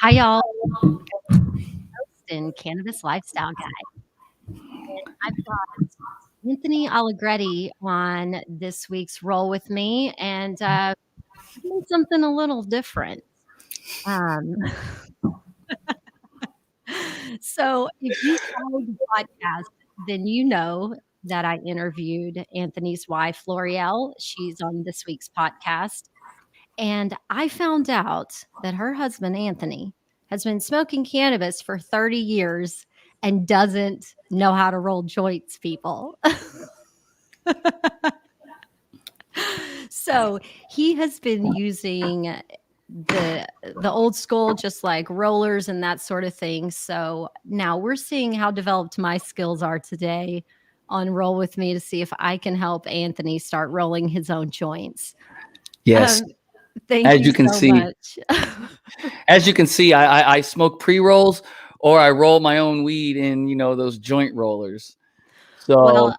Hi, y'all. And Cannabis Lifestyle Guide. And I've got Anthony Allegretti on this week's Roll with Me, and doing something a little different. Um, so, if you follow the podcast, then you know that I interviewed Anthony's wife, L'Oreal. She's on this week's podcast. And I found out that her husband, Anthony, has been smoking cannabis for 30 years and doesn't know how to roll joints, people. So he has been using the old school, just like rollers and that sort of thing. So now we're seeing how developed my skills are today on Roll With Me to see if I can help Anthony start rolling his own joints. Yes. Thank As you you can so see, much. as you can see, I smoke pre-rolls or I roll my own weed in, those joint rollers. So Well,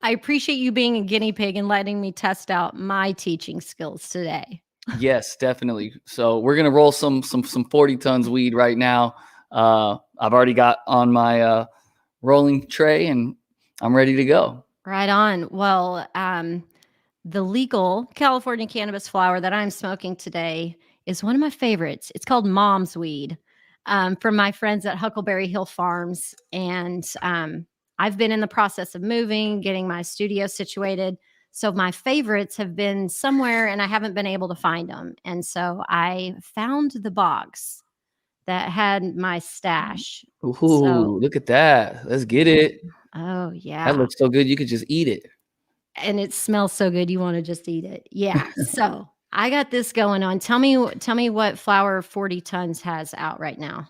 I appreciate you being a guinea pig and letting me test out my teaching skills today. yes, definitely. So we're gonna roll some 40 tons weed right now. I've already got on my rolling tray and I'm ready to go. Right on. Well, the legal California cannabis flower that I'm smoking today is one of my favorites. It's called Mom's Weed, from my friends at Huckleberry Hill Farms. And I've been in the process of moving, getting my studio situated. So my favorites have been somewhere and I haven't been able to find them. And so I found the box that had my stash. Ooh, So, look at that. Let's get it. oh, That yeah. looks so good. You could just eat it. And it smells so good you want to just eat it. Yeah. So I got this going on. Tell me what Flower 40 Tons has out right now.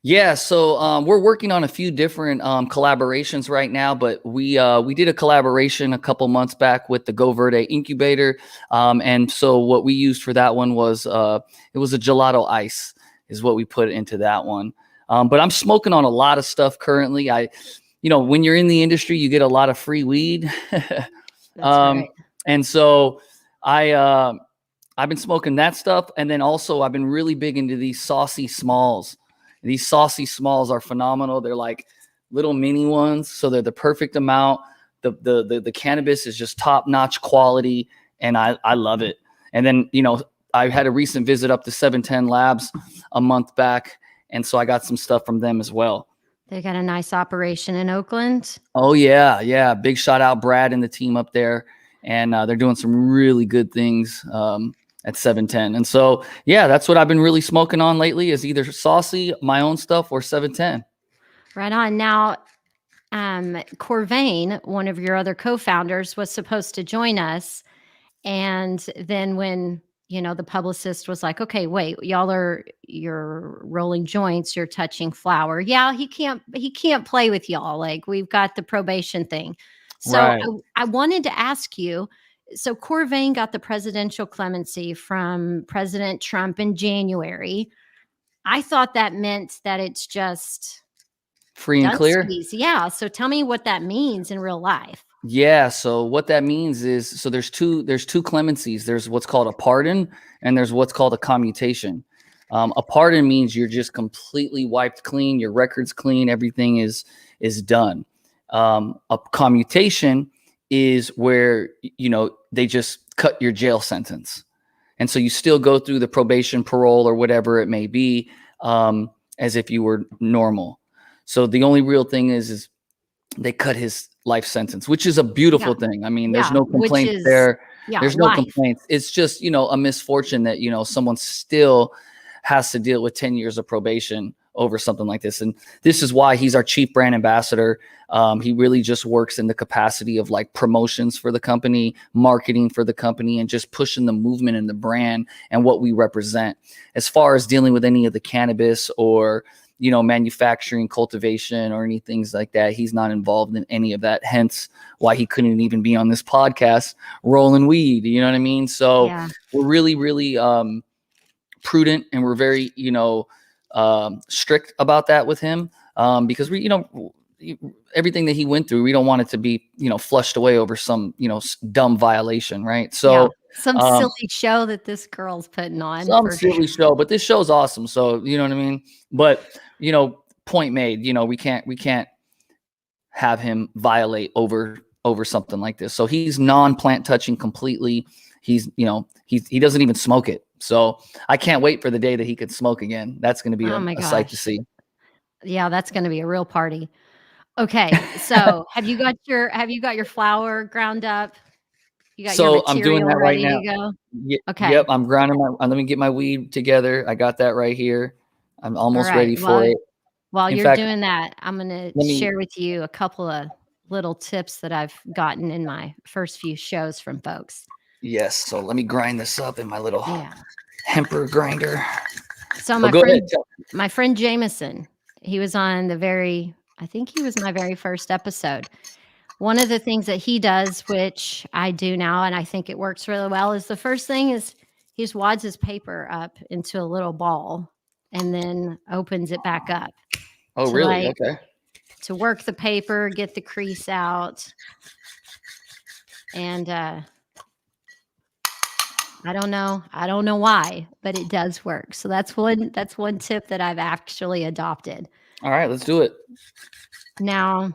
Yeah, so we're working on a few different collaborations right now, but we did a collaboration a couple months back with the Go Verde incubator, and so what we used for that one was it was a gelato ice is what we put into that one. But I'm smoking on a lot of stuff currently. When you're in the industry, you get a lot of free weed, That's right. and so I've been smoking that stuff, and then also I've been really big into these saucy smalls. These saucy smalls are phenomenal. They're like little mini ones, so they're the perfect amount. The cannabis is just top-notch quality, and I love it. And then, I had a recent visit up to 710 Labs a month back, and so I got some stuff from them as well. They got a nice operation in Oakland. Oh, yeah. Big shout out Brad and the team up there, and they're doing some really good things at 710. And so, yeah, that's what I've been really smoking on lately is either saucy, my own stuff, or 710. Right on. Now, Corvain, one of your other co-founders, was supposed to join us. And then when, the publicist was like, okay, wait, you're rolling joints, you're touching flower. Yeah, he can't play with y'all. Like, we've got the probation thing. So Right. I wanted to ask you, so Corvain got the presidential clemency from President Trump in January. I thought that meant that it's just Free and clear. dunskies. Yeah. So tell me what that means in real life. Yeah. So what that means is, so there's two clemencies. There's what's called a pardon, and there's what's called a commutation. A pardon means you're just completely wiped clean. Your record's clean. Everything is done. A commutation is where, they just cut your jail sentence. And so you still go through the probation, parole, or whatever it may be, as if you were normal. So the only real thing is they cut his life sentence, which is a beautiful thing. I mean, there's no complaints there. There's no complaints. It's just, a misfortune that, someone still has to deal with 10 years of probation over something like this. And this is why he's our chief brand ambassador. He really just works in the capacity of like promotions for the company, marketing for the company, and just pushing the movement and the brand and what we represent. As far as dealing with any of the cannabis or, manufacturing, cultivation, or any things like that, he's not involved in any of that. Hence why he couldn't even be on this podcast rolling weed. You know what I mean? So we're really, really prudent, and we're very, strict about that with him, because we, everything that he went through, we don't want it to be, flushed away over some, dumb violation. Right. So Some Um, silly show that this girl's putting on some for silly show, but this show's awesome. So you know what I mean. But point made. We can't have him violate over something like this. So he's non-plant touching completely. He's he doesn't even smoke it. So I can't wait for the day that he could smoke again. That's going to be Oh my a sight to gosh. see. Yeah, that's gonna be a real party. Okay, so have you got your flour ground up? You got your So I'm doing material that right ready now. to go? Yep, Okay. I'm grinding let me get my weed together. I got that right here. I'm All almost right. ready for Well, it. while In you're fact, doing that, I'm gonna let me share with you a couple of little tips that I've gotten in my first few shows from folks. yes. So let me grind this up in my little Yeah. hemper grinder. So Oh, my go ahead. friend my friend Jameson, he was on I think he was my very first episode. One of the things that he does, which I do now, and I think it works really well, is the first thing is he just wads his paper up into a little ball and then opens it back up Oh, to really? Okay. to work the paper, get the crease out. And I don't know why, but it does work. So that's one tip that I've actually adopted. All right, let's do it. Now,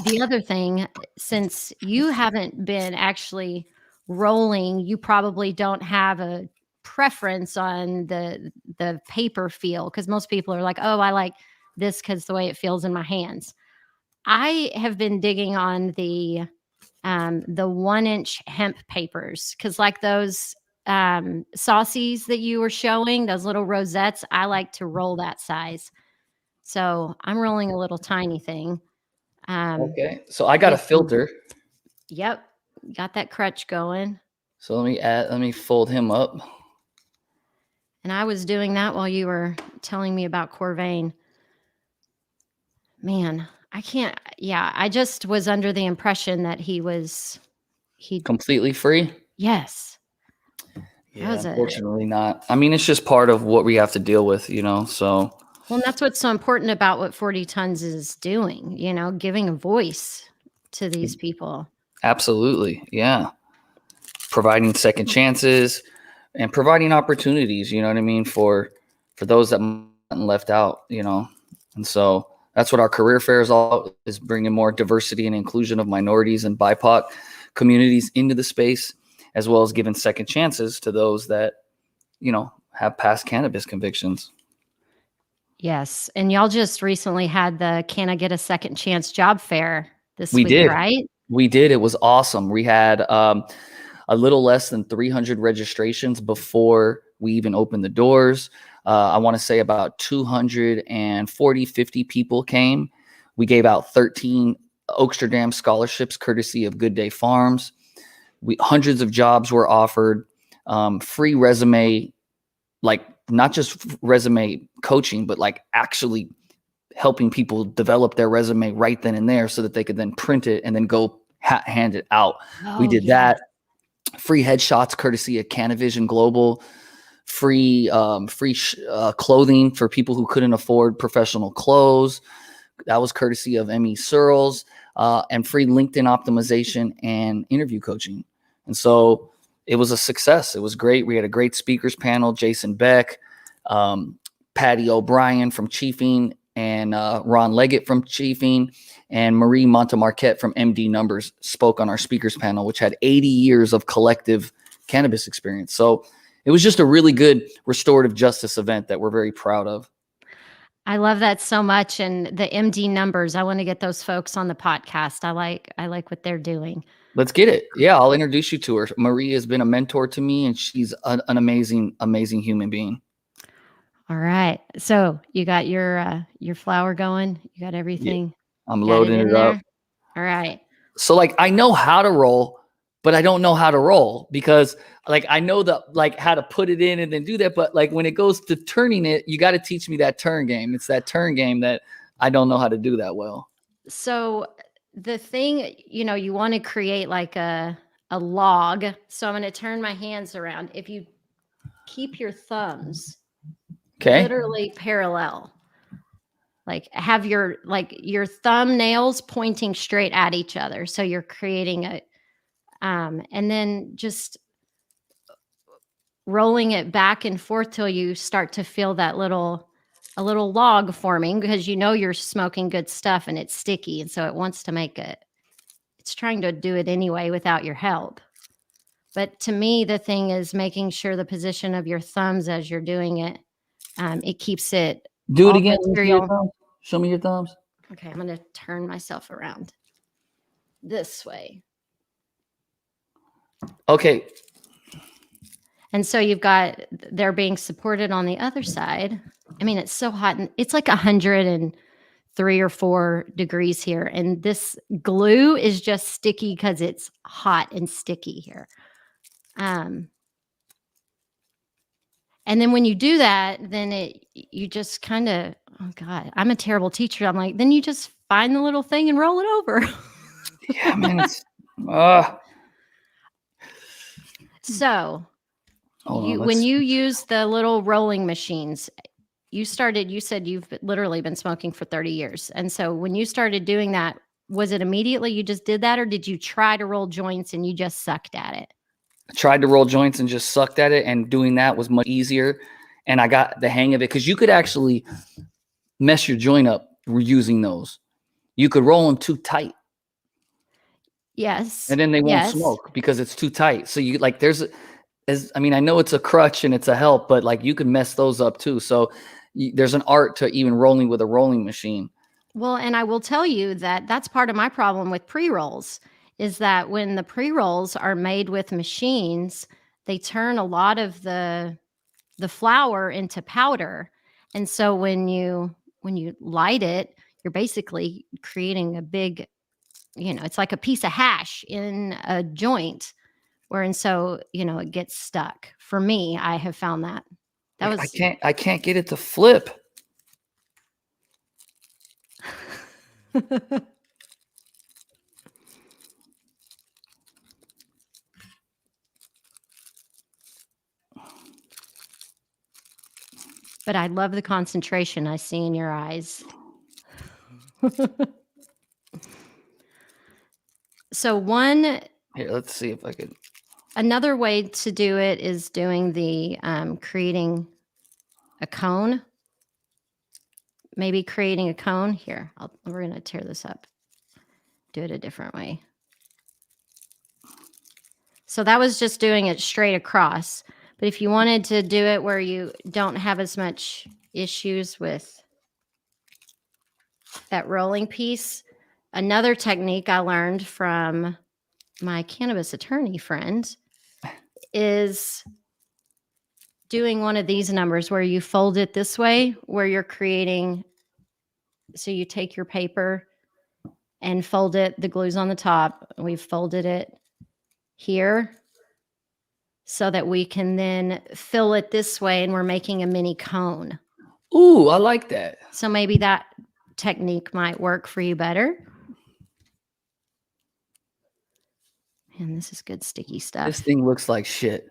the other thing, since you haven't been actually rolling, you probably don't have a preference on the paper feel because most people are like, "Oh, I like this because the way it feels in my hands." I have been digging on the 1-inch hemp papers because, like those saucies that you were showing, those little rosettes, I like to roll that size. So I'm rolling a little tiny thing. Um, Okay. So I got a with some filter. Yep, got that crutch going, So let me fold him up. and I was doing that while you were telling me about Corvain. Man, I can't yeah, I just was under the impression that he Completely free. yes, that Yeah, was a unfortunately not. I mean, it's just part of what we have to deal with. So well, and that's what's so important about what 40 Tons is doing, giving a voice to these people. absolutely. Yeah. Providing second chances and providing opportunities, you know what I mean, for those that might have been left out. And so that's what our career fair is all about, is bringing more diversity and inclusion of minorities and BIPOC communities into the space, as well as giving second chances to those that, have past cannabis convictions. Yes, and y'all just recently had the Can I Get a Second Chance job fair this We week, did. right? We did. It was awesome. We had a little less than 300 registrations before we even opened the doors. I want to say about 240, 50 people came. We gave out 13 Oaksterdam scholarships courtesy of Good Day Farms. Hundreds of jobs were offered, free resume, like not just resume coaching, but like actually helping people develop their resume right then and there so that they could then print it and then go hand it out. We Oh, did yeah. that. Free headshots courtesy of Canavision Global. Free clothing for people who couldn't afford professional clothes. That was courtesy of Emmy Searles. And free LinkedIn optimization and interview coaching. And so it was a success. It was great. We had a great speakers panel. Jason Beck, Patty O'Brien from Chiefing, and Ron Leggett from Chiefing, and Marie Montemarquette from MD Numbers spoke on our speakers panel, which had 80 years of collective cannabis experience. So it was just a really good restorative justice event that we're very proud of. I love that so much, and the MD Numbers, I wanna get those folks on the podcast. I like what they're doing. Let's get it. Yeah, I'll introduce you to her. Marie has been a mentor to me, and she's an amazing, amazing human being. All right. So, you got your flour going? You got Yeah, everything? I'm You got it loading in it up. there? All right. So like I know how to roll, but I don't know how to roll because like I know how to put it in and then do that. But like when it goes to turning it, you got to teach me that turn game. It's that turn game that I don't know how to do that well. So, the thing, you wanna create like a log. So, I'm gonna turn my hands around. If you keep your thumbs Okay. literally parallel, like have your thumbnails pointing straight at each other, so you're creating and then just rolling it back and forth till you start to feel that a little log forming, because you know you're smoking good stuff and it's sticky, and so it wants to make it. It's trying to do it anyway without your help. But to me, the thing is making sure the position of your thumbs as you're doing it, it keeps it. Do it all again. Let me see your material. thumbs. Show me your thumbs. Okay, I'm going to turn myself around this way. Okay. And so you've got, they're being supported on the other side. I mean, it's so hot, and it's like 103 or 4 degrees here. And this glue is just sticky because it's hot and sticky here. And then when you do that, then you just kind of, oh God, I'm a terrible teacher. I'm like, then you just find the little thing and roll it over. Yeah, man. It's, So hold on, when you use the little rolling machines, you said you've literally been smoking for 30 years. And so when you started doing that, was it immediately you just did that, or did you try to roll joints and you just sucked at it? I tried to roll joints and just sucked at it, and doing that was much easier. And I got the hang of it, because you could actually mess your joint up using those. You could roll them too tight. Yes. And then they won't smoke because it's too tight. So you like, I mean, I know it's a crutch and it's a help, but like you can mess those up too. So there's an art to even rolling with a rolling machine. Well, and I will tell you that that's part of my problem with pre-rolls, is that when the pre-rolls are made with machines, they turn a lot of the flour into powder. And so when you light it, you're basically creating a big, it's like a piece of hash in a joint, and so, it gets stuck. For me, I have found that. I can't get it to flip. But I love the concentration I see in your eyes. So here, let's see if I could. Another way to do it is doing the creating a cone. Maybe creating a cone. Here, we're going to tear this up. Do it a different way. So that was just doing it straight across. But if you wanted to do it where you don't have as much issues with that rolling piece, another technique I learned from my cannabis attorney friend is doing one of these numbers where you fold it this way, where you're creating. So you take your paper and fold it. The glue's on the top. We've folded it here so that we can then fill it this way, and we're making a mini cone. Ooh, I like that. So maybe that technique might work for you better. And this is good sticky stuff. This thing looks like shit.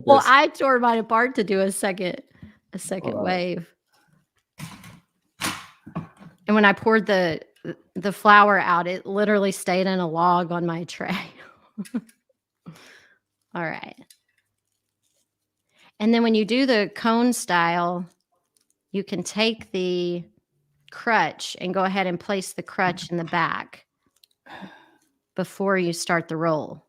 Well, I tore mine apart to do a second wave. And when I poured the flour out, it literally stayed in a log on my tray. All right. And then when you do the cone style, you can take the crutch and go ahead and place the crutch in the back before you start the roll.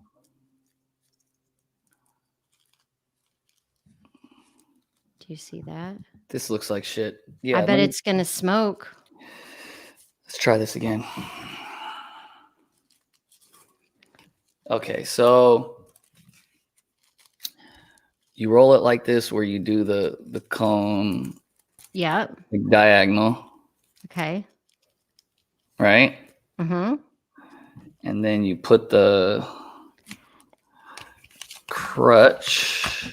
Do you see that? This looks like shit. Yeah, I bet it's going to smoke. Let's try this again. Okay, so you roll it like this, where you do the cone. Yeah. Diagonal. Okay. Right? Mm-hmm. And then you put the crutch.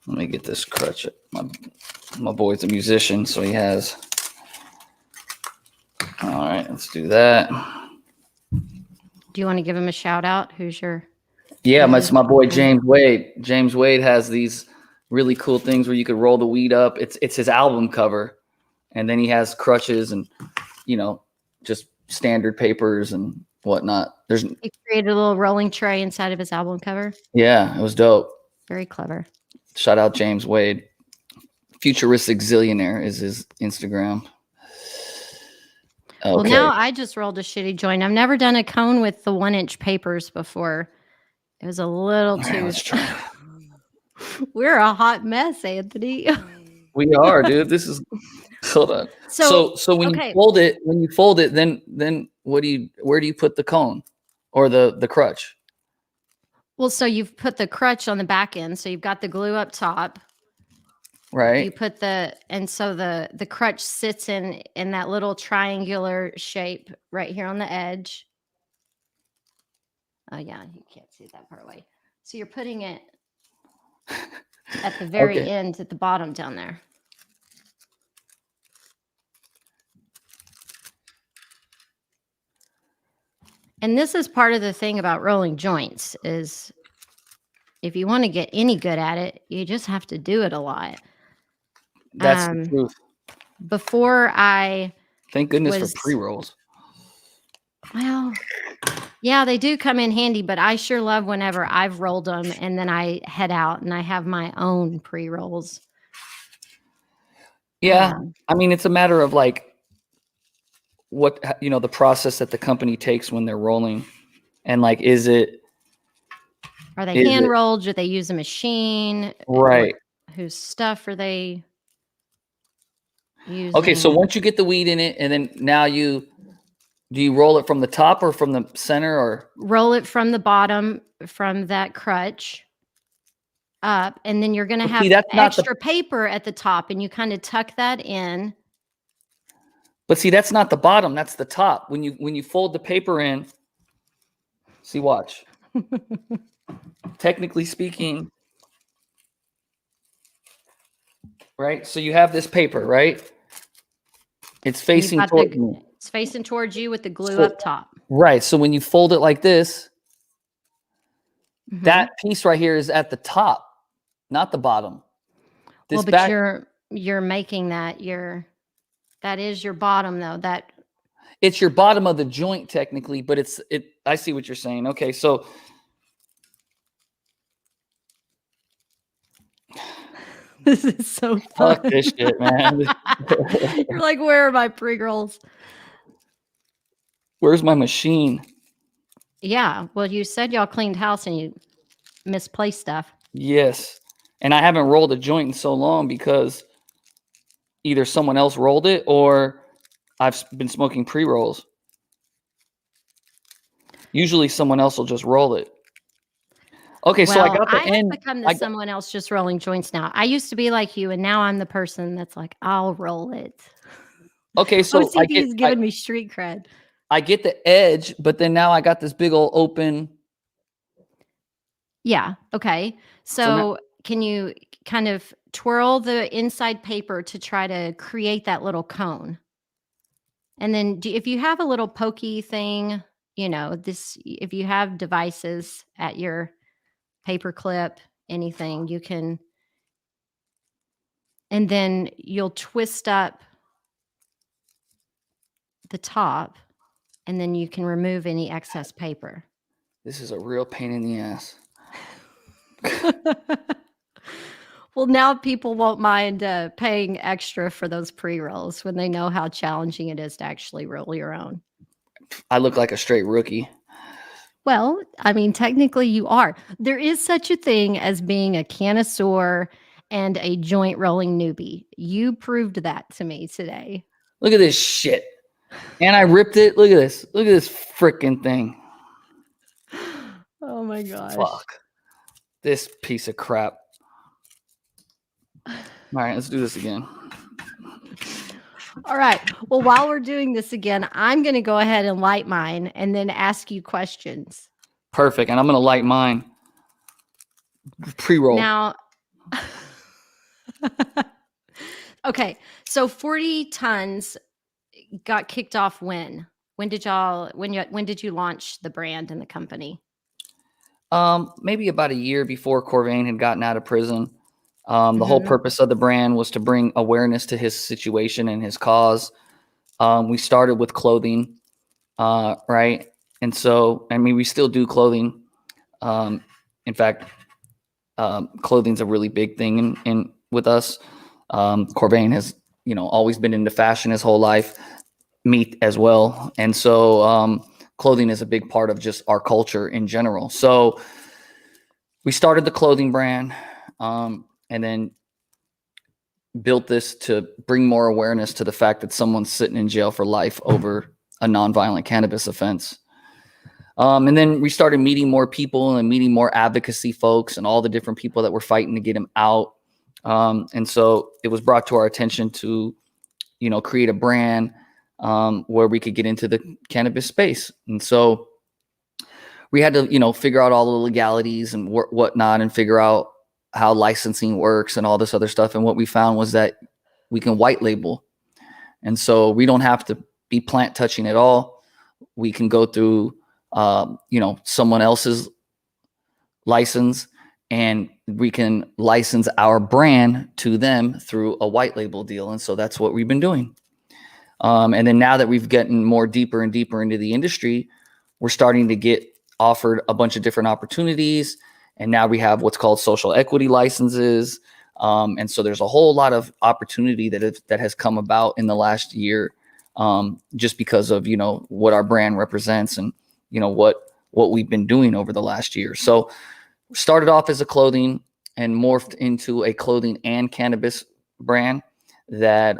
Let me get this crutch. My boy's a musician, so he has. All right, let's do that. Do you want to give him a shout out? Who's your? Yeah, my boy James Wade. James Wade has these really cool things where you could roll the weed up. It's his album cover, and then he has crutches and just standard papers and whatnot. He created a little rolling tray inside of his album cover. Yeah, it was dope. Very clever. Shout out James Wade. Futuristic Zillionaire is his Instagram. Okay. Well, now I just rolled a shitty joint. I've never done a cone with the 1-inch papers before. It was a little too. Let's try. We're a hot mess, Anthony. We are, dude. This is. Hold on. So when you fold it, then where do you put the cone or the crutch? Well, so you've put the crutch on the back end. So you've got the glue up top. Right. You put so the crutch sits in that little triangular shape right here on the edge. Oh yeah, you can't see that part away. So you're putting it at the very end at the bottom down there. And this is part of the thing about rolling joints is if you want to get any good at it, you just have to do it a lot. That's the truth. Before I thank goodness for pre-rolls. Well, yeah, they do come in handy, but I sure love whenever I've rolled them and then I head out and I have my own pre-rolls. Yeah. I mean, it's a matter of like what, the process that the company takes when they're rolling. And like, are they hand rolled? Do they use a machine? Right. Whose stuff are they using? Okay, so once you get the weed in it, and then now do you roll it from the top or from the center, or roll it from the bottom from that crutch up, and then you're going to have extra paper at the top, and you kind of tuck that in. But see, that's not the bottom; that's the top. When you fold the paper in, see, watch. Technically speaking, right? So you have this paper, right? It's facing towards you. It's facing towards you with the glue up top. Right. So when you fold it like this, that piece right here is at the top, not the bottom. But you're making that that is your bottom though. It's your bottom of the joint technically, but I see what you're saying. Okay, so this is so fun. Fuck this shit, man. You're like, where are my pre-rolls? Where's my machine? Yeah. Well, you said y'all cleaned house and you misplaced stuff. Yes. And I haven't rolled a joint in so long because either someone else rolled it or I've been smoking pre-rolls. Usually someone else will just roll it. Okay, so I got the end. I've become someone else just rolling joints now. I used to be like you, and now I'm the person that's like, I'll roll it. Okay, so OCB's giving me street cred. I get the edge, but then now I got this big old open. Yeah. Okay. So can you kind of twirl the inside paper to try to create that little cone? And then if you have a little pokey thing, if you have devices at your paper clip, anything, you can, and then you'll twist up the top and then you can remove any excess paper. This is a real pain in the ass. Well, now people won't mind paying extra for those pre-rolls when they know how challenging it is to actually roll your own. I look like a straight rookie. Well, I mean, technically you are. There is such a thing as being a connoisseur and a joint rolling newbie. You proved that to me today. Look at this shit. And I ripped it. Look at this. Look at this freaking thing. Oh my gosh. Fuck. This piece of crap. All right, let's do this again. All right. Well, while we're doing this again, I'm going to go ahead and light mine and then ask you questions. Perfect. And I'm going to light mine. Pre-roll. Now, okay. So 40 tons got kicked off when? When did you launch the brand and the company? Maybe about a year before Corvain had gotten out of prison. The whole purpose of the brand was to bring awareness to his situation and his cause. We started with clothing, right? And so, I mean, we still do clothing. In fact, clothing's a really big thing in with us. Corvain has, always been into fashion his whole life, me as well. And so clothing is a big part of just our culture in general. So we started the clothing brand, and then built this to bring more awareness to the fact that someone's sitting in jail for life over a nonviolent cannabis offense. And then we started meeting more people and meeting more advocacy folks and all the different people that were fighting to get him out. And so it was brought to our attention to, create a brand where we could get into the cannabis space. And so we had to, figure out all the legalities and whatnot and figure out how licensing works and all this other stuff. And what we found was that we can white label. And so we don't have to be plant touching at all. We can go through, someone else's license, and we can license our brand to them through a white label deal. And so that's what we've been doing. And then now that we've gotten more deeper and deeper into the industry, we're starting to get offered a bunch of different opportunities. And now we have what's called social equity licenses. And so there's a whole lot of opportunity that has come about in the last year, just because of, what our brand represents and, what we've been doing over the last year. So started off as a clothing and morphed into a clothing and cannabis brand that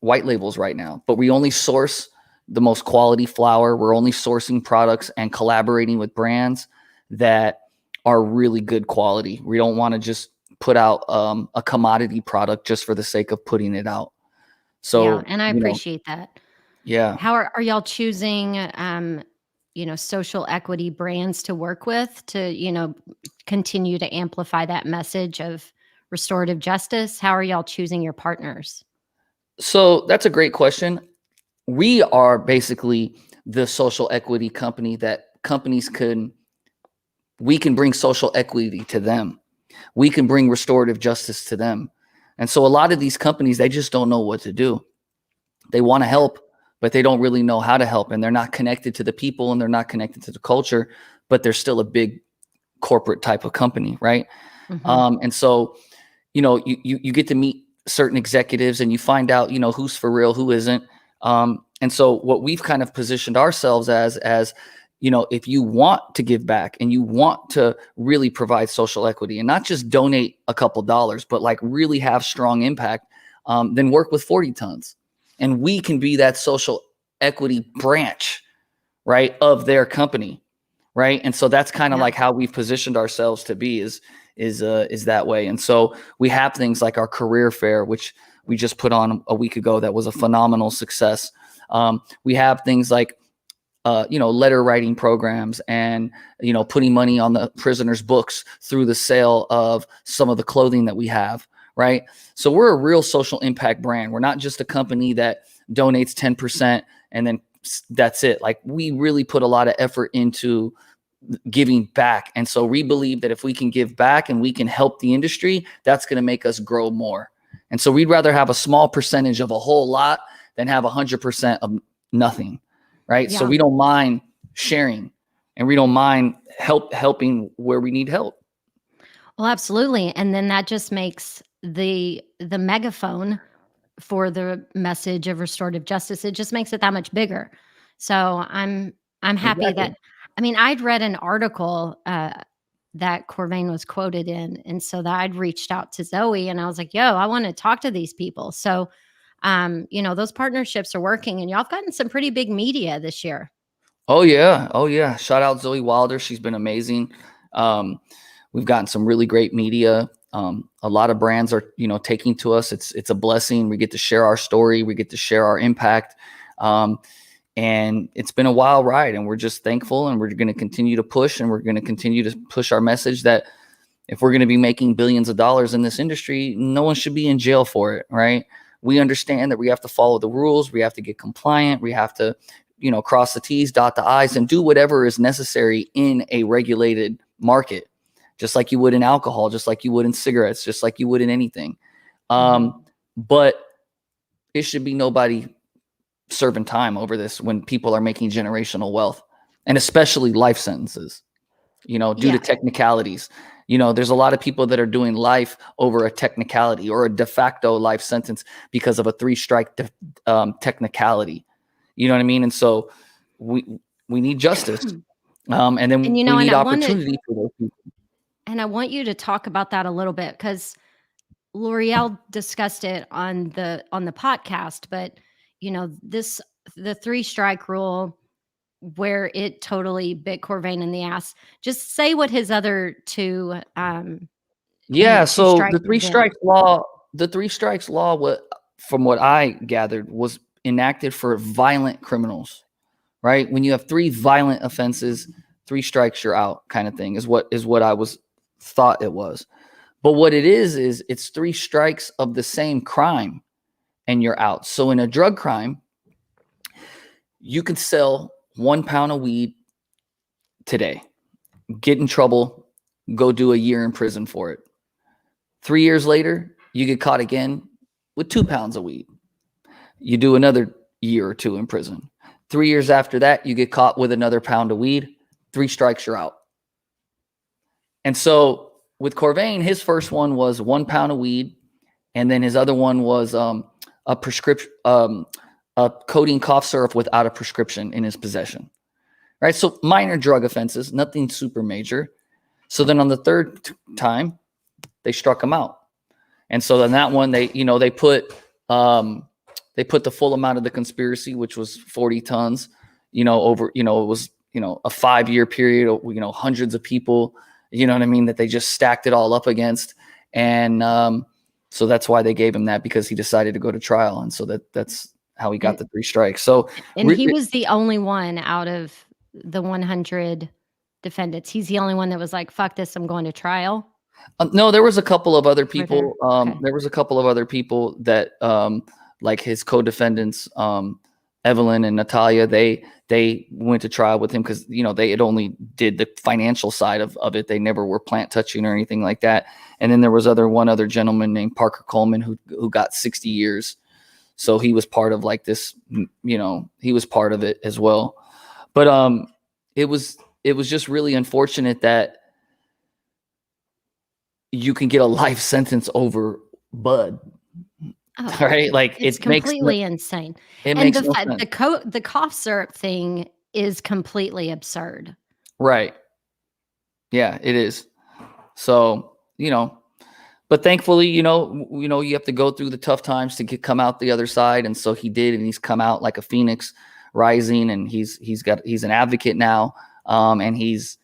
white labels right now. But we only source the most quality flower. We're only sourcing products and collaborating with brands that are really good quality. We don't want to just put out a commodity product just for the sake of putting it out. So, yeah, and I appreciate that. Yeah. How are y'all choosing, social equity brands to work with to, continue to amplify that message of restorative justice? How are y'all choosing your partners? So that's a great question. We are basically the social equity company that we can bring social equity to them. We can bring restorative justice to them. And so a lot of these companies, they just don't know what to do. They want to help, but they don't really know how to help. And they're not connected to the people and they're not connected to the culture, but they're still a big corporate type of company, right? Mhm. And so, you get to meet certain executives and you find out, who's for real, who isn't. And so what we've kind of positioned ourselves as, if you want to give back and you want to really provide social equity and not just donate a couple dollars, but like really have strong impact, then work with 40 tons. And we can be that social equity branch, right, of their company, right? And so that's kind of Yeah. like how we've positioned ourselves to be is that way. And so we have things like our career fair, which we just put on a week ago. That was a phenomenal success. We have things like letter writing programs and, putting money on the prisoners' books through the sale of some of the clothing that we have, right? So we're a real social impact brand. We're not just a company that donates 10% and then that's it. Like we really put a lot of effort into giving back. And so we believe that if we can give back and we can help the industry, that's going to make us grow more. And so we'd rather have a small percentage of a whole lot than have 100% of nothing. Right. Yeah. So we don't mind sharing and we don't mind helping where we need help. Well, absolutely. And then that just makes the megaphone for the message of restorative justice, it just makes it that much bigger. So I'm happy Exactly. that I'd read an article that Corvain was quoted in, and so that I'd reached out to Zoe and I was like, "Yo, I want to talk to these people." So, those partnerships are working, and y'all have gotten some pretty big media this year. Oh yeah. Oh yeah. Shout out Zoe Wilder. She's been amazing. We've gotten some really great media. A lot of brands are, taking to us. It's a blessing. We get to share our story. We get to share our impact. And it's been a wild ride and we're just thankful and we're going to continue to push and we're going to continue to push our message that if we're going to be making billions of dollars in this industry, no one should be in jail for it. Right. We understand that we have to follow the rules. We have to get compliant. We have to, cross the T's, dot the I's, and do whatever is necessary in a regulated market, just like you would in alcohol, just like you would in cigarettes, just like you would in anything. But it should be nobody serving time over this when people are making generational wealth. and especially life sentences, due to Yeah. technicalities. There's a lot of people that are doing life over a technicality or a de facto life sentence because of a 3-strike technicality. You know what I mean? And so we need justice. And then And, we need opportunity for those people. and I want you to talk about that a little bit, because L'Oreal discussed it on the podcast, but the 3-strike rule, where it totally bit Corvain in the ass. Just say what his other two, Yeah. 2 So strikes have been. the 3 strikes law, from what I gathered, was enacted for violent criminals, right? When you have 3 violent offenses, 3 strikes, you're out, kind of thing, is what I was thought it was. But what it is it's 3 strikes of the same crime and you're out. So in a drug crime, you could sell 1 pound of weed today, get in trouble, go do a year in prison for it. 3 years later, you get caught again with 2 pounds of weed. You do another year or 2 in prison. 3 years after that, you get caught with another pound of weed. 3 strikes, you're out. And so with Corvain, his first one was 1 pound of weed, and then his other one was a prescription, a codeine cough syrup without a prescription in his possession. Right? So minor drug offenses, nothing super major. So then on the third time, they struck him out. And so then that one, they put the full amount of the conspiracy, which was 40 tons, over, it was, a 5-year period, hundreds of people, you know what I mean, that they just stacked it all up against. And so that's why they gave him that, because he decided to go to trial. And so that's how he got the 3 strikes. So, and he was the only one out of the 100 defendants. He's the only one that was like, fuck this, I'm going to trial. No, there was a couple of other people. Okay. There was a couple of other people that, like his co-defendants, Evelyn and Natalia, they went to trial with him because, they had only did the financial side of it. They never were plant touching or anything like that. And then there was one other gentleman named Parker Coleman who got 60 years. So he was part of like this, he was part of it as well. But it was just really unfortunate that you can get a life sentence over bud. Oh, right? Like it's completely insane. It And makes no sense. the cough syrup thing is completely absurd. Right. Yeah, it is. So, but thankfully, you have to go through the tough times to come out the other side. And so he did, and he's come out like a phoenix rising, and he's an advocate now. And he's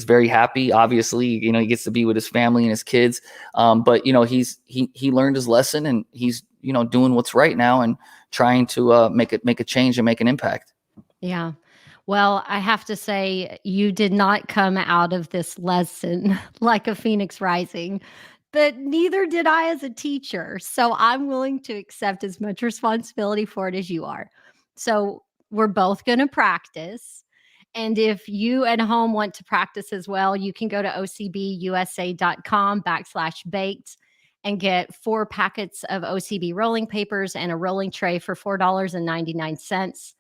very happy. Obviously, he gets to be with his family and his kids. But he learned his lesson, and he's, doing what's right now and trying to make a change and make an impact. Yeah. Well, I have to say, you did not come out of this lesson like a phoenix rising, but neither did I as a teacher. So I'm willing to accept as much responsibility for it as you are. So we're both going to practice. And if you at home want to practice as well, you can go to ocbusa.com/baked and get 4 packets of OCB rolling papers and a rolling tray for $4.99.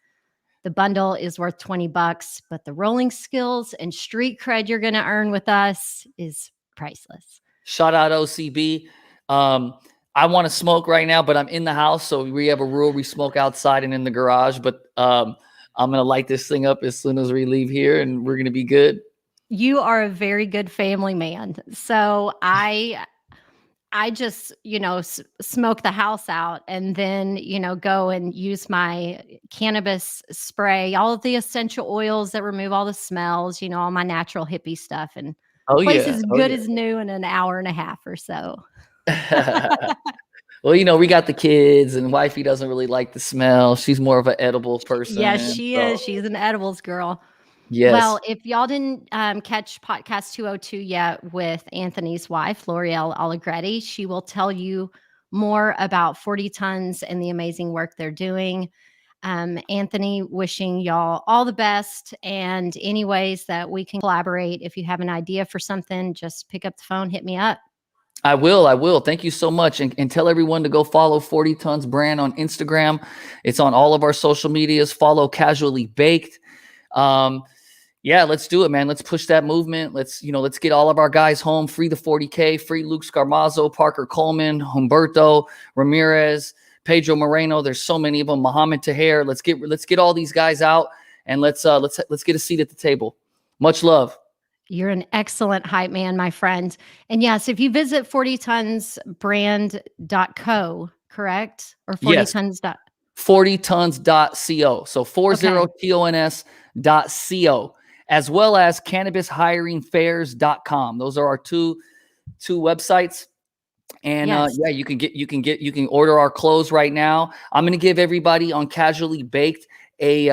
The bundle is worth $20, but the rolling skills and street cred you're going to earn with us is priceless. Shout out OCB. I want to smoke right now, but I'm in the house. So we have a rule. We smoke outside and in the garage, but I'm going to light this thing up as soon as we leave here, and we're going to be good. You are a very good family man. So I just, smoke the house out, and then, go and use my cannabis spray, all of the essential oils that remove all the smells, all my natural hippie stuff. And place is good as new in an hour and a half or so. Well, we got the kids, and wifey doesn't really like the smell. She's more of an edible person. Yes, she is. She's an edibles girl. Yes. Well, if y'all didn't catch podcast 202 yet with Anthony's wife, L'Oreal Allegretti, she will tell you more about 40 Tons and the amazing work they're doing. Anthony, wishing y'all all the best, and any ways that we can collaborate. If you have an idea for something, just pick up the phone, hit me up. I will. Thank you so much. And tell everyone to go follow 40 Tons brand on Instagram. It's on all of our social medias. Follow Casually Baked. Yeah, let's do it, man. Let's push that movement. Let's get all of our guys home. Free the 40K, free Luke Scarmazzo, Parker Coleman, Humberto Ramirez, Pedro Moreno. There's so many of them. Mohamed Taher. Let's get all these guys out, and let's get a seat at the table. Much love. You're an excellent hype man, my friend. And yes, if you visit 40tonsbrand.co, correct? Or 40 Yes, tons. 40tons.co. So Okay. 40tons.co, as well as cannabishiringfairs.com. Those are our two websites. And Yes. yeah, you can order our clothes right now. I'm going to give everybody on Casually Baked a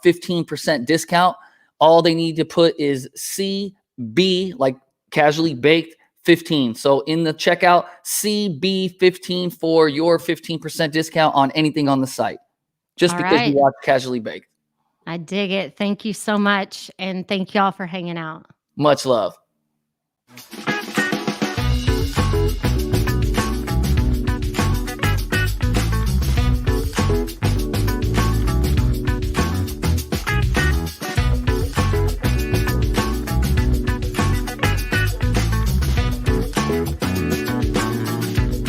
15% discount. All they need to put is CB, like Casually Baked 15. So in the checkout, CB15 for your 15% discount on anything on the site, just All because you right. watch Casually Baked. I dig it. Thank you so much. And thank y'all for hanging out. Much love.